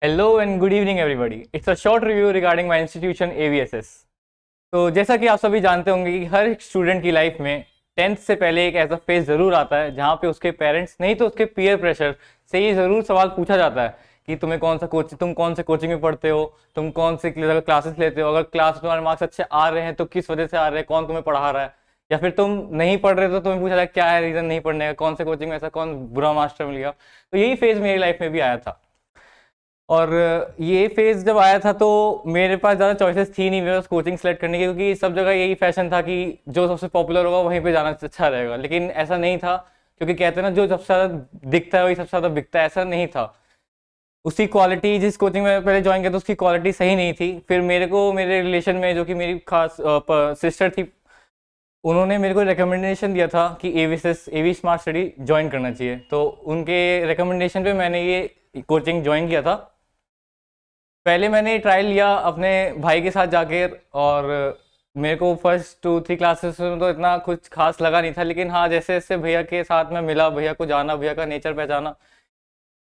Hello and good evening everybody. It's a short review regarding my institution AVSS. तो जैसा कि आप सभी जानते होंगे कि हर स्टूडेंट की लाइफ में 10th से पहले एक ऐसा फेज ज़रूर आता है जहाँ पे उसके पेरेंट्स नहीं तो उसके पीयर प्रेशर से ये ज़रूर सवाल पूछा जाता है कि तुम कौन से कोचिंग में पढ़ते हो, तुम कौन से क्लासेस लेते हो, अगर क्लास में तुम्हारे मार्क्स अच्छे आ रहे हैं तो किस वजह से आ रहे हैं, कौन तुम्हें पढ़ा रहा है, या फिर तुम नहीं पढ़ रहे तो तुम्हें पूछा जाए क्या है रीज़न नहीं पढ़ने का, कौन से कोचिंग में ऐसा कौन बुरा मास्टर मिल गया। तो यही फेज़ मेरी लाइफ में भी आया था। और ये फेज जब आया था तो मेरे पास ज़्यादा चॉइसेस थी नहीं मेरे पास कोचिंग सेलेक्ट करने की, क्योंकि सब जगह यही फैशन था कि जो सबसे पॉपुलर होगा वहीं पे जाना अच्छा रहेगा। लेकिन ऐसा नहीं था, क्योंकि कहते हैं ना जो सबसे ज़्यादा दिखता है वही सबसे ज़्यादा बिकता है, ऐसा नहीं था। उसकी क्वालिटी जिस कोचिंग में पहले ज्वाइन किया था उसकी क्वालिटी सही नहीं थी। फिर मेरे को मेरे रिलेशन में जो कि मेरी खास सिस्टर थी, उन्होंने मेरे को रिकमेंडेशन दिया था कि एवीएसएस एवी स्मार्ट स्टडी ज्वाइन करना चाहिए। तो उनके रिकमेंडेशन पे मैंने ये कोचिंग ज्वाइन किया था। पहले मैंने ट्रायल लिया अपने भाई के साथ जाके, और मेरे को फर्स्ट 2-3 क्लासेस में तो इतना कुछ खास लगा नहीं था। लेकिन हाँ, जैसे जैसे भैया के साथ में मिला, भैया को जाना, भैया का नेचर पहचाना,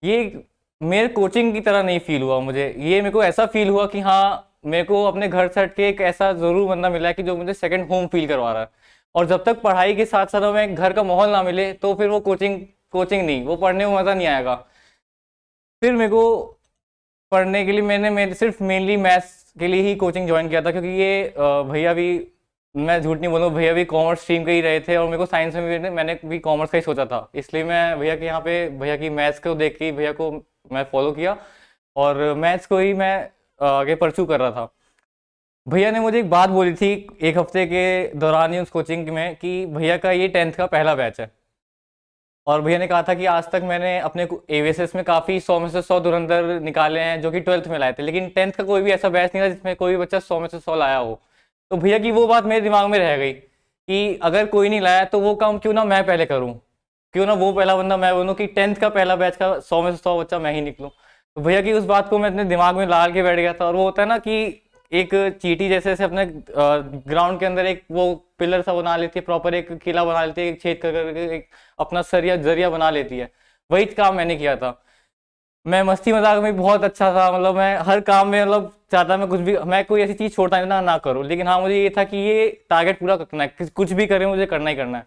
ये मेरे कोचिंग की तरह नहीं फील हुआ मुझे। ये मेरे को ऐसा फील हुआ कि हाँ, मेरे को अपने घर से हट के एक ऐसा ज़रूर बंदा मिला है कि जो मुझे सेकंड होम फील करवा रहा है। और जब तक पढ़ाई के साथ साथ हमें घर का माहौल ना मिले तो फिर वो कोचिंग कोचिंग नहीं, वो पढ़ने में मज़ा नहीं आएगा। फिर मेरे को पढ़ने के लिए मैंने मेरे सिर्फ मेनली मैथ्स के लिए ही कोचिंग ज्वाइन किया था, क्योंकि ये भैया भी, मैं झूठ नहीं बोलूँ, भैया भी कॉमर्स स्ट्रीम के ही रहे थे और मेरे को साइंस में भी मैंने भी कॉमर्स का ही सोचा था। इसलिए मैं भैया के यहाँ पे भैया की मैथ्स को देख के भैया को मैं फॉलो किया और मैथ्स को ही मैं आगे परस्यू कर रहा था। भैया ने मुझे एक बात बोली थी एक हफ्ते के दौरान ही उस कोचिंग में कि भैया का ये 10th का पहला बैच है। और भैया ने कहा था कि आज तक मैंने अपने एवीएसएस में काफ़ी 100 में से 100 धुरंधर निकाले हैं जो कि 12th में लाए थे, लेकिन 10th का कोई भी ऐसा बैच नहीं था जिसमें कोई भी बच्चा 100 में से 100 लाया हो। तो भैया की वो बात मेरे दिमाग में रह गई कि अगर कोई नहीं लाया तो वो काम क्यों ना मैं पहले करूँ, क्यों ना वो पहला बंदा मैं बनूँ कि 10th का पहला बैच का 100 में से 100 बच्चा मैं ही निकलूँ। तो भैया की उस बात को मैं अपने दिमाग में ला के बैठ गया था। और वो होता है ना कि एक चींटी जैसे जैसे अपने ग्राउंड के अंदर एक वो पिलर सा बना लेती है, प्रॉपर एक किला बना लेती है, एक छेद कर करके एक अपना सरिया जरिया बना लेती है, वही काम मैंने किया था। मैं मस्ती मजाक में बहुत अच्छा था, मतलब मैं हर काम में मतलब चाहता मैं कुछ भी, मैं कोई ऐसी चीज़ छोड़ता ना करूँ। लेकिन हाँ, मुझे ये था कि ये टारगेट पूरा करना है, कुछ भी करें मुझे करना ही करना है।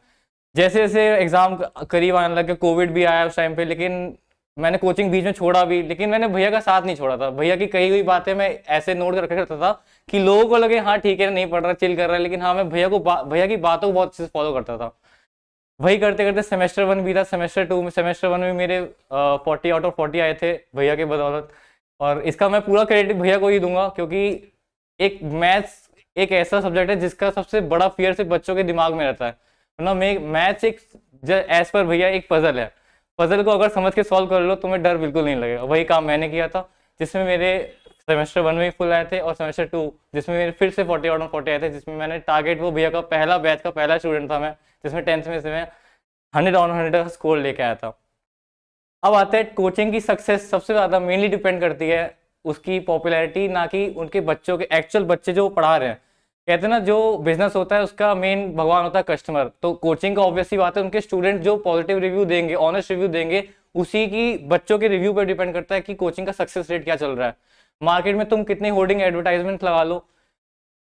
जैसे जैसे एग्ज़ाम करीब आने लगे, कोविड भी आया उस टाइम पे, लेकिन मैंने कोचिंग बीच में छोड़ा भी, लेकिन मैंने भैया का साथ नहीं छोड़ा था। भैया की कही हुई बातें मैं ऐसे नोट कर रखा करता था कि लोगों को लगे हाँ ठीक है नहीं पढ़ रहा, चिल कर रहा है, लेकिन हाँ मैं भैया की बातों को बहुत अच्छे से फॉलो करता था। वही करते करते सेमेस्टर 1 भी था, सेमेस्टर 1 में मेरे 40 आउट ऑफ 40 आए थे भैया के बदौलत। और इसका मैं पूरा क्रेडिट भैया को ही दूंगा, क्योंकि एक मैथ्स एक ऐसा सब्जेक्ट है जिसका सबसे बड़ा फियर सिर्फ बच्चों के दिमाग में रहता है। वरना मैथ्स एक एज पर भैया एक पजल है, पजल को अगर समझ के सॉल्व कर लो तुम्हें डर बिल्कुल नहीं लगेगा। वही काम मैंने किया था, जिसमें मेरे सेमेस्टर 1 में फुल आए थे, और सेमेस्टर 2 जिसमें मेरे फिर से 40 आउट ऑफ 40 आए थे, जिसमें मैंने टारगेट, वो भैया का पहला बैच का पहला स्टूडेंट था मैं, जिसमें 10th में से मैं 100 ऑन 100 का स्कोर लेके आया था। अब आता है कोचिंग की सक्सेस सबसे ज़्यादा मेनली डिपेंड करती है उसकी पॉपुलैरिटी, ना कि उनके बच्चों के एक्चुअल बच्चे जो पढ़ा रहे हैं। कहते हैं ना जो बिजनेस होता है उसका मेन भगवान होता है कस्टमर। तो कोचिंग का ऑब्वियसली बात है उनके स्टूडेंट जो पॉजिटिव रिव्यू देंगे, ऑनेस्ट रिव्यू देंगे, उसी की बच्चों के रिव्यू पर डिपेंड करता है कि कोचिंग का सक्सेस रेट क्या चल रहा है। मार्केट में तुम कितनी होर्डिंग एडवर्टाइजमेंट लगा लो,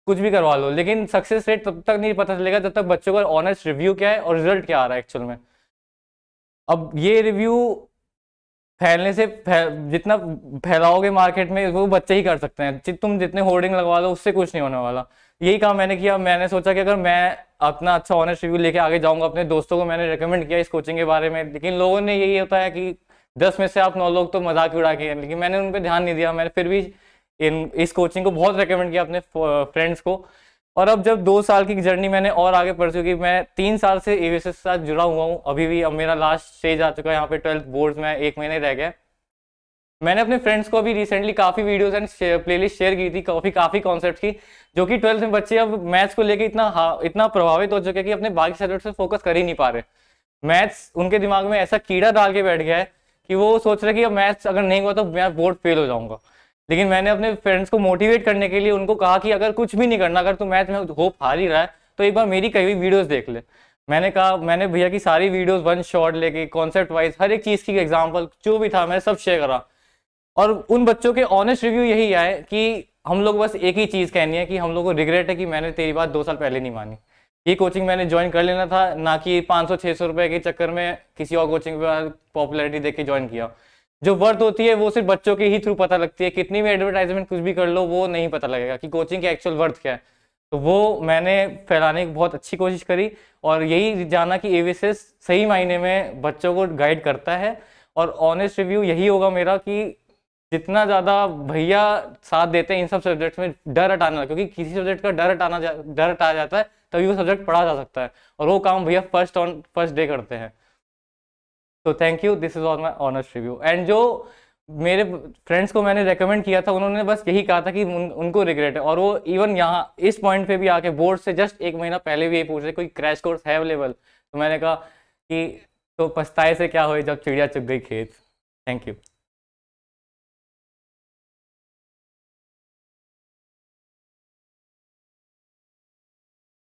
कुछ भी करवा लो, लेकिन सक्सेस रेट तब तक नहीं पता चलेगा जब तक बच्चों का ऑनेस्ट रिव्यू क्या है और रिजल्ट क्या आ रहा है एक्चुअल में। अब ये रिव्यू फैलने से जितना फैलाओगे मार्केट में वो बच्चे ही कर सकते हैं, तुम जितने होर्डिंग लगवा लो उससे कुछ नहीं होने वाला। यही काम मैंने किया। मैंने सोचा कि अगर मैं अपना अच्छा ऑनेस्ट रिव्यू लेके आगे जाऊंगा, अपने दोस्तों को मैंने रिकमेंड किया इस कोचिंग के बारे में, लेकिन लोगों ने यही होता है कि 10 में से आप 9 लोग तो मजाक ही उड़ा के, लेकिन मैंने उन पर ध्यान नहीं दिया। मैंने फिर भी इस कोचिंग को बहुत रिकमेंड किया अपने फ्रेंड्स को। और अब जब 2 साल की जर्नी मैंने और आगे बढ़ चुकी, मैं 3 साल से एवीएसएस के साथ जुड़ा हुआ हूँ अभी भी। अब मेरा लास्ट स्टेज आ चुका है, यहाँ पे 12th बोर्ड्स में 1 महीने रह गया। मैंने अपने फ्रेंड्स को अभी रिसेंटली काफ़ी वीडियोस एंड प्लेलिस्ट शेयर की थी, काफ़ी कॉन्सेप्ट की, जो कि 12th में बच्चे अब मैथ्स को लेके इतना प्रभावित हो चुके हैं कि अपने बाकी सब्जेक्ट से फोकस कर ही नहीं पा रहे। मैथ्स उनके दिमाग में ऐसा कीड़ा डाल के बैठ गया है कि वो सोच रहे कि अब मैथ्स अगर नहीं हुआ तो मैं बोर्ड फेल हो जाऊंगा। लेकिन मैंने अपने फ्रेंड्स को मोटिवेट करने के लिए उनको कहा कि अगर कुछ भी नहीं करना, अगर तू मैथ में होप हार ही रहा है तो एक बार मेरी कई हुई वीडियोस देख ले। मैंने कहा, मैंने भैया की सारी वीडियोस 1 शॉट लेके कॉन्सेप्ट वाइज हर एक चीज़ की एग्जांपल जो भी था मैंने सब शेयर करा। और उन बच्चों के ऑनेस्ट रिव्यू यही आए कि हम लोग बस एक ही चीज़ कहनी है कि हम लोग को रिग्रेट है कि मैंने तेरी बात 2 साल पहले नहीं मानी। ये कोचिंग मैंने ज्वाइन कर लेना था, ना कि 500-600 रुपए के चक्कर में किसी और कोचिंग पर पॉपुलैरिटी देख के ज्वाइन किया। जो वर्थ होती है वो सिर्फ बच्चों के ही थ्रू पता लगती है, कितनी भी एडवर्टाइजमेंट कुछ भी कर लो वो नहीं पता लगेगा कि कोचिंग की एक्चुअल वर्थ क्या है। तो वो मैंने फैलाने की बहुत अच्छी कोशिश करी और यही जाना कि एवीएसएस सही मायने में बच्चों को गाइड करता है। और ऑनेस्ट रिव्यू यही होगा मेरा कि जितना ज़्यादा भैया साथ देते हैं इन सब सब्जेक्ट्स में डर हटाना, क्योंकि किसी सब्जेक्ट का डर हटा जाता है तभी वो सब्जेक्ट पढ़ा जा सकता है, और वो काम भैया फर्स्ट डे करते हैं। तो thank you, this is all my honest review. And जो मेरे फ्रेंड्स को मैंने रेकमेंड किया था उन्होंने बस यही कहा था कि उनको रिग्रेट है, और वो इवन यहाँ इस पॉइंट पे भी आके बोर्ड से जस्ट 1 महीना पहले भी यही पूछ रहे कोई क्रैश कोर्स है अवेलेबल। तो मैंने कहा कि तो पछताए से क्या हो जब चिड़िया चुग गई खेत। Thank you.